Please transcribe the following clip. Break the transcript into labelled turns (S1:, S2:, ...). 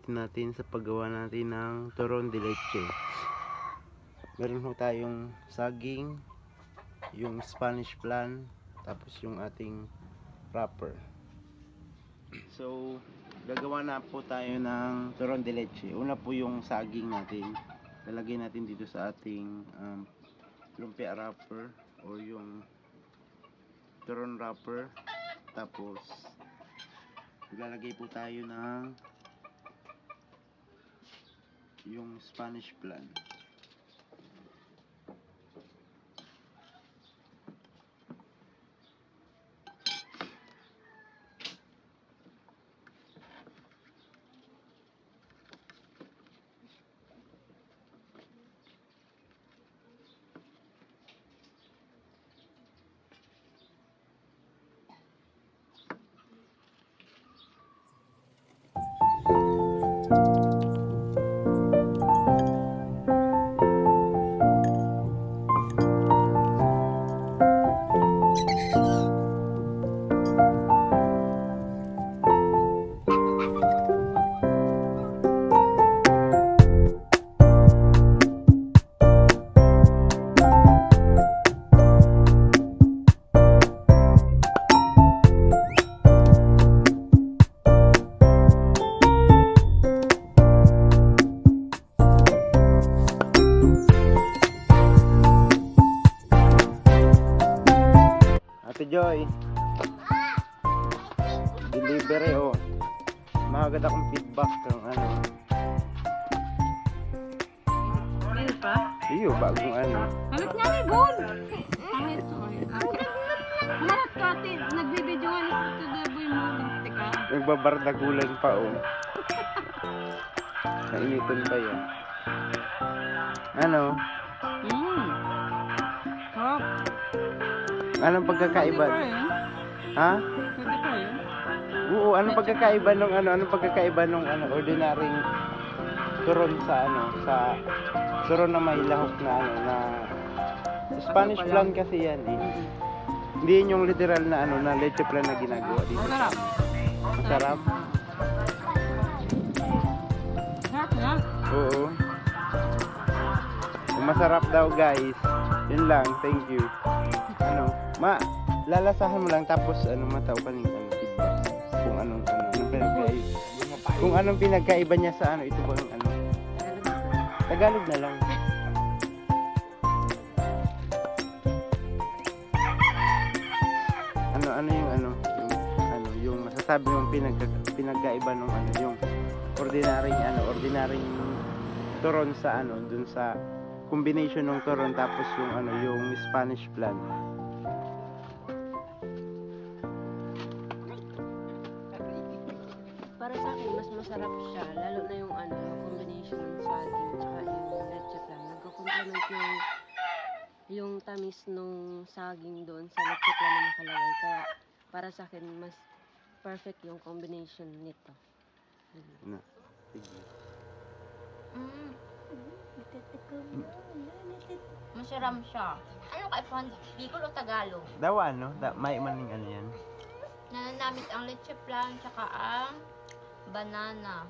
S1: gagamitin natin sa paggawa natin ng turon de leche. Meron ho tayong saging, yung Spanish flan, tapos yung ating wrapper. So, gagawa na po tayo ng turon de leche. Una po yung saging natin. Lalagay natin dito sa ating lumpia wrapper or yung turon wrapper. Tapos lalagay po tayo ng yung Spanish flan. Ate Joy, delivery oh. Magaganda akong feedback ng ano.
S2: Meron pa?
S1: Iyo, bagong ano.
S2: Halit nga ni Gold! Halit. Halit ka ate, nagbibideo nga ni Tito Deboy mo. Teka.
S1: Nagbabardagulan pa oh. Nainitan pa yan. Ano?
S2: Hop.
S1: Anong pagkakaiba? Ha?
S2: Pwede pa yun?
S1: Oo, anong pagkakaiba nung ano? Anong pagkakaiba nung ano, ordinaryong turon sa ano, sa turon na may lahok na ano, na Spanish flan kasi yan eh. Hindi yun yung literal na ano, na leche flan na ginagawa dito.
S2: Masarap.
S1: Masarap?
S2: Sarap na.
S1: Oo. Kung masarap daw guys. Yun lang, thank you. Ano, lalasahan mo lang tapos ano mataw ka ng ano, feedback. Kung anong pinagkaiba. Kung anong pinagkaiba niya sa ano, ito ba yung ano? Tagalog na lang. Ano yung masasabi mong pinagkaiba nung ano, yung ordinaryong turon sa ano, dun sa combination ng turon tapos yung ano, yung Spanish flan.
S2: Para sa akin, mas masarap siya. Lalo na yung ano, combination ng saging tsaka yung leche flan. Nagko-complement yung tamis nung saging doon sa leche flan na nakalagay. Kaya para sa akin, mas perfect yung combination nito.
S1: Na. Sige.
S3: Masarap siya. Ano ka ipon? Bicol o Tagalog?
S1: Daw ano, may maning ano yan.
S3: Nananamit ang leche flan tsaka ang banana.